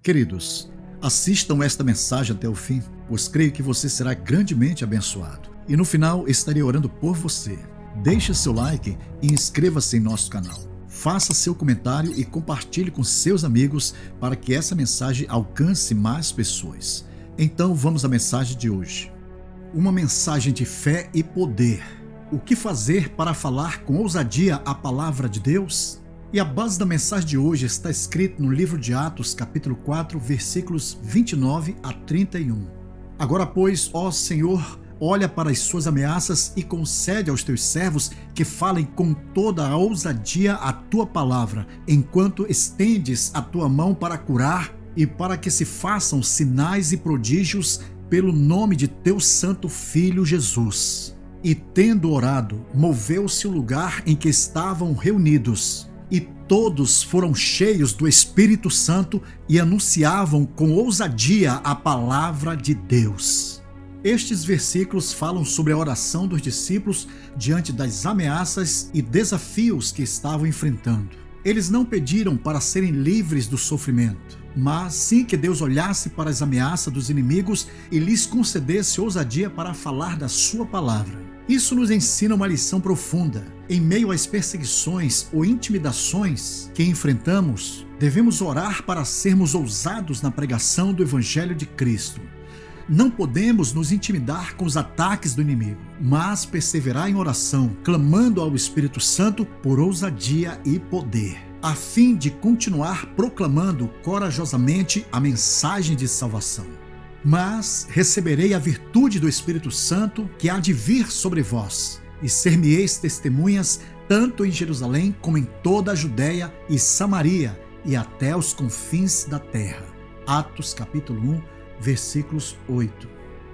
Queridos, assistam esta mensagem até o fim, pois creio que você será grandemente abençoado. E no final estarei orando por você. Deixe seu like e inscreva-se em nosso canal. Faça seu comentário e compartilhe com seus amigos para que essa mensagem alcance mais pessoas. Então vamos à mensagem de hoje. Uma mensagem de fé e poder. O que fazer para falar com ousadia a palavra de Deus? E a base da mensagem de hoje está escrita no livro de Atos, capítulo 4, versículos 29 a 31. Agora, pois, ó Senhor, olha para as suas ameaças e concede aos teus servos que falem com toda a ousadia a tua palavra, enquanto estendes a tua mão para curar e para que se façam sinais e prodígios pelo nome de teu santo Filho Jesus. E tendo orado, moveu-se o lugar em que estavam reunidos, e todos foram cheios do Espírito Santo e anunciavam com ousadia a palavra de Deus. Estes versículos falam sobre a oração dos discípulos diante das ameaças e desafios que estavam enfrentando. Eles não pediram para serem livres do sofrimento, mas sim que Deus olhasse para as ameaças dos inimigos e lhes concedesse ousadia para falar da sua palavra. Isso nos ensina uma lição profunda. Em meio às perseguições ou intimidações que enfrentamos, devemos orar para sermos ousados na pregação do Evangelho de Cristo. Não podemos nos intimidar com os ataques do inimigo, mas perseverar em oração, clamando ao Espírito Santo por ousadia e poder, a fim de continuar proclamando corajosamente a mensagem de salvação. Mas receberei a virtude do Espírito Santo que há de vir sobre vós, e ser-me-eis testemunhas tanto em Jerusalém como em toda a Judéia e Samaria e até os confins da terra. Atos capítulo 1, versículos 8.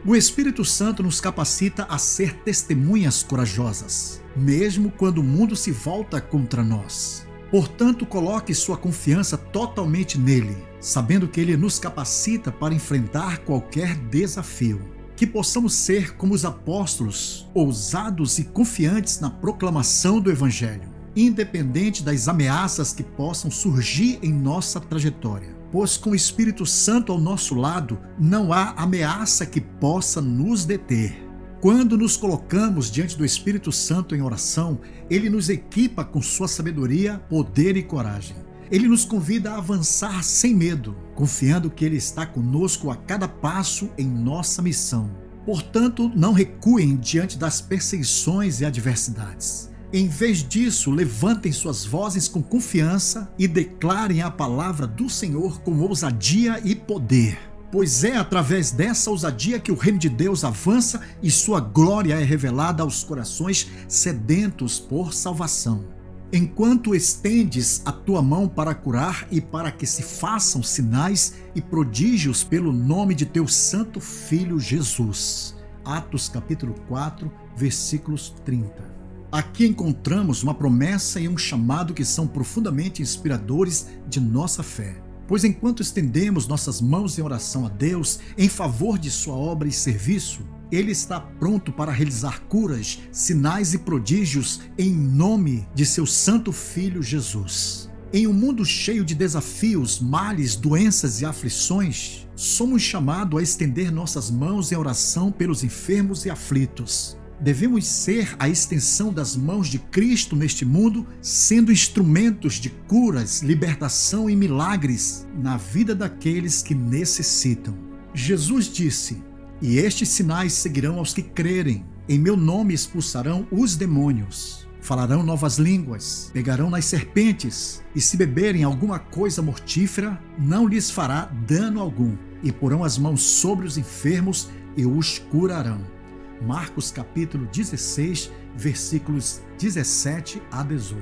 O Espírito Santo nos capacita a ser testemunhas corajosas, mesmo quando o mundo se volta contra nós. Portanto, coloque sua confiança totalmente nele, sabendo que ele nos capacita para enfrentar qualquer desafio. Que possamos ser como os apóstolos, ousados e confiantes na proclamação do Evangelho, independente das ameaças que possam surgir em nossa trajetória. Pois com o Espírito Santo ao nosso lado, não há ameaça que possa nos deter. Quando nos colocamos diante do Espírito Santo em oração, ele nos equipa com sua sabedoria, poder e coragem. Ele nos convida a avançar sem medo, confiando que ele está conosco a cada passo em nossa missão. Portanto, não recuem diante das perseguições e adversidades. Em vez disso, levantem suas vozes com confiança e declarem a palavra do Senhor com ousadia e poder. Pois é através dessa ousadia que o reino de Deus avança e sua glória é revelada aos corações sedentos por salvação. Enquanto estendes a tua mão para curar e para que se façam sinais e prodígios pelo nome de teu santo Filho Jesus. Atos capítulo 4, versículos 30. Aqui encontramos uma promessa e um chamado que são profundamente inspiradores de nossa fé. Pois enquanto estendemos nossas mãos em oração a Deus em favor de sua obra e serviço, Ele está pronto para realizar curas, sinais e prodígios em nome de seu santo Filho Jesus. Em um mundo cheio de desafios, males, doenças e aflições, somos chamados a estender nossas mãos em oração pelos enfermos e aflitos. Devemos ser a extensão das mãos de Cristo neste mundo, sendo instrumentos de curas, libertação e milagres na vida daqueles que necessitam. Jesus disse: "E estes sinais seguirão aos que crerem. Em meu nome expulsarão os demônios. Falarão novas línguas, pegarão nas serpentes, e se beberem alguma coisa mortífera, não lhes fará dano algum, e porão as mãos sobre os enfermos e os curarão." Marcos capítulo 16, versículos 17 a 18.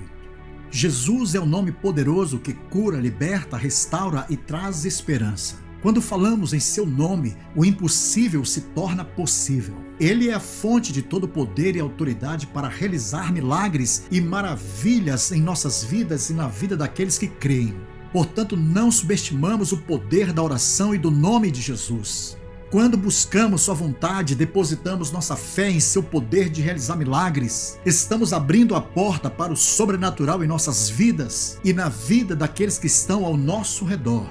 Jesus é o nome poderoso que cura, liberta, restaura e traz esperança. Quando falamos em seu nome, o impossível se torna possível. Ele é a fonte de todo poder e autoridade para realizar milagres e maravilhas em nossas vidas e na vida daqueles que creem. Portanto, não subestimamos o poder da oração e do nome de Jesus. Quando buscamos sua vontade e depositamos nossa fé em seu poder de realizar milagres, estamos abrindo a porta para o sobrenatural em nossas vidas e na vida daqueles que estão ao nosso redor.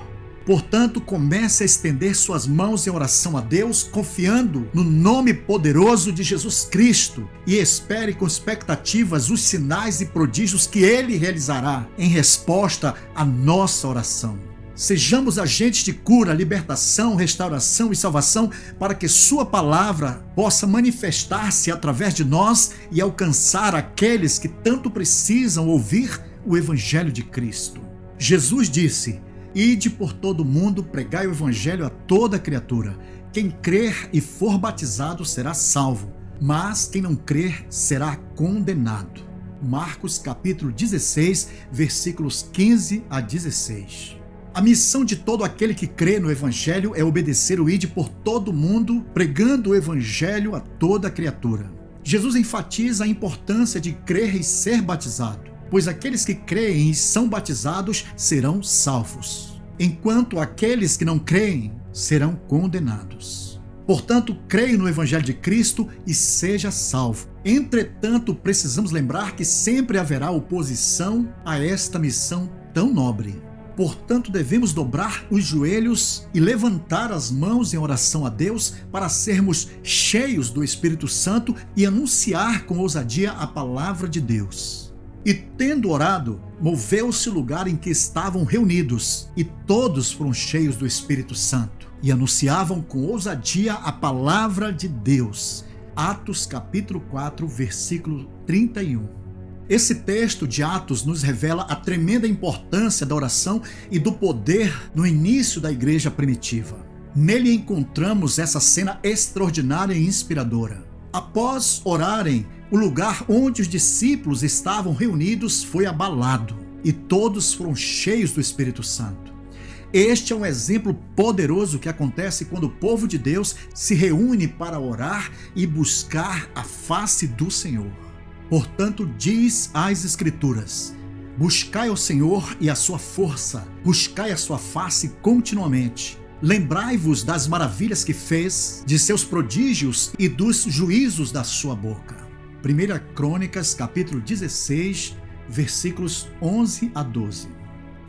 Portanto, comece a estender suas mãos em oração a Deus, confiando no nome poderoso de Jesus Cristo, e espere com expectativas os sinais e prodígios que Ele realizará em resposta à nossa oração. Sejamos agentes de cura, libertação, restauração e salvação para que Sua palavra possa manifestar-se através de nós e alcançar aqueles que tanto precisam ouvir o Evangelho de Cristo. Jesus disse: "Ide por todo o mundo, pregai o Evangelho a toda criatura. Quem crer e for batizado será salvo, mas quem não crer será condenado." Marcos capítulo 16, versículos 15 a 16. A missão de todo aquele que crê no Evangelho é obedecer o ide por todo o mundo, pregando o Evangelho a toda criatura. Jesus enfatiza a importância de crer e ser batizado, pois aqueles que creem e são batizados serão salvos, enquanto aqueles que não creem serão condenados. Portanto, creia no Evangelho de Cristo e seja salvo. Entretanto, precisamos lembrar que sempre haverá oposição a esta missão tão nobre. Portanto, devemos dobrar os joelhos e levantar as mãos em oração a Deus para sermos cheios do Espírito Santo e anunciar com ousadia a palavra de Deus. E tendo orado, moveu-se o lugar em que estavam reunidos, e todos foram cheios do Espírito Santo e anunciavam com ousadia a palavra de Deus. Atos capítulo 4, versículo 31. Esse texto de Atos nos revela a tremenda importância da oração e do poder no início da igreja primitiva. Nele encontramos essa cena extraordinária e inspiradora. Após orarem, o lugar onde os discípulos estavam reunidos foi abalado e todos foram cheios do Espírito Santo. Este é um exemplo poderoso que acontece quando o povo de Deus se reúne para orar e buscar a face do Senhor. Portanto, diz as Escrituras: buscai ao Senhor e a sua força, buscai a sua face continuamente. Lembrai-vos das maravilhas que fez, de seus prodígios e dos juízos da sua boca. 1 Crônicas, capítulo 16, versículos 11 a 12.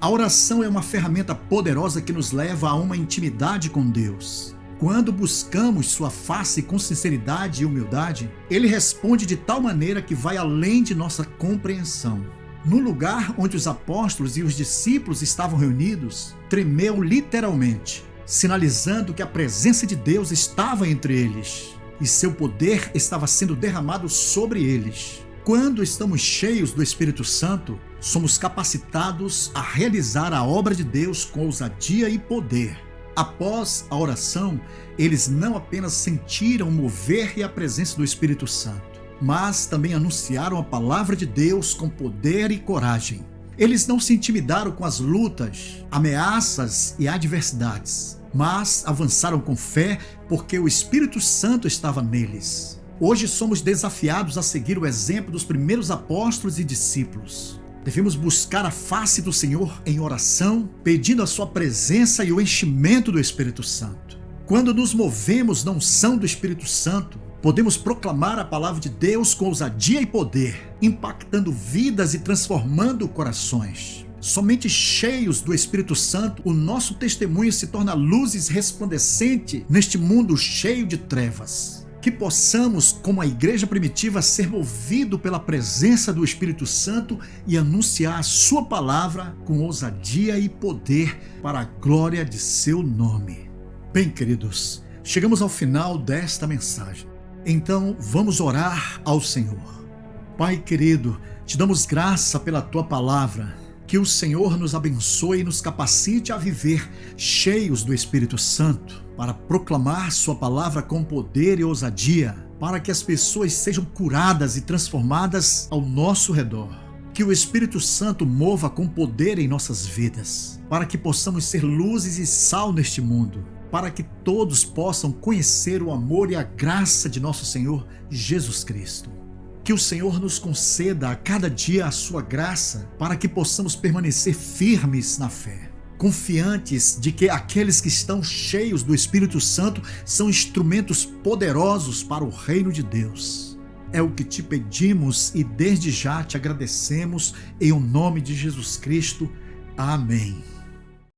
A oração é uma ferramenta poderosa que nos leva a uma intimidade com Deus. Quando buscamos sua face com sinceridade e humildade, Ele responde de tal maneira que vai além de nossa compreensão. No lugar onde os apóstolos e os discípulos estavam reunidos, tremeu literalmente, sinalizando que a presença de Deus estava entre eles e seu poder estava sendo derramado sobre eles. Quando estamos cheios do Espírito Santo, somos capacitados a realizar a obra de Deus com ousadia e poder. Após a oração, eles não apenas sentiram o mover e a presença do Espírito Santo, mas também anunciaram a palavra de Deus com poder e coragem. Eles não se intimidaram com as lutas, ameaças e adversidades, mas avançaram com fé porque o Espírito Santo estava neles. Hoje somos desafiados a seguir o exemplo dos primeiros apóstolos e discípulos. Devemos buscar a face do Senhor em oração, pedindo a sua presença e o enchimento do Espírito Santo. Quando nos movemos na unção do Espírito Santo, podemos proclamar a palavra de Deus com ousadia e poder, impactando vidas e transformando corações. Somente cheios do Espírito Santo, o nosso testemunho se torna luzes resplandecente neste mundo cheio de trevas. Que possamos, como a igreja primitiva, ser movidos pela presença do Espírito Santo e anunciar a sua palavra com ousadia e poder para a glória de seu nome. Bem, queridos, chegamos ao final desta mensagem. Então, vamos orar ao Senhor. Pai querido, te damos graça pela tua palavra. Que o Senhor nos abençoe e nos capacite a viver cheios do Espírito Santo, para proclamar sua palavra com poder e ousadia, para que as pessoas sejam curadas e transformadas ao nosso redor. Que o Espírito Santo mova com poder em nossas vidas, para que possamos ser luzes e sal neste mundo, para que todos possam conhecer o amor e a graça de nosso Senhor Jesus Cristo. Que o Senhor nos conceda a cada dia a sua graça para que possamos permanecer firmes na fé, confiantes de que aqueles que estão cheios do Espírito Santo são instrumentos poderosos para o reino de Deus. É o que te pedimos e desde já te agradecemos em o nome de Jesus Cristo. Amém.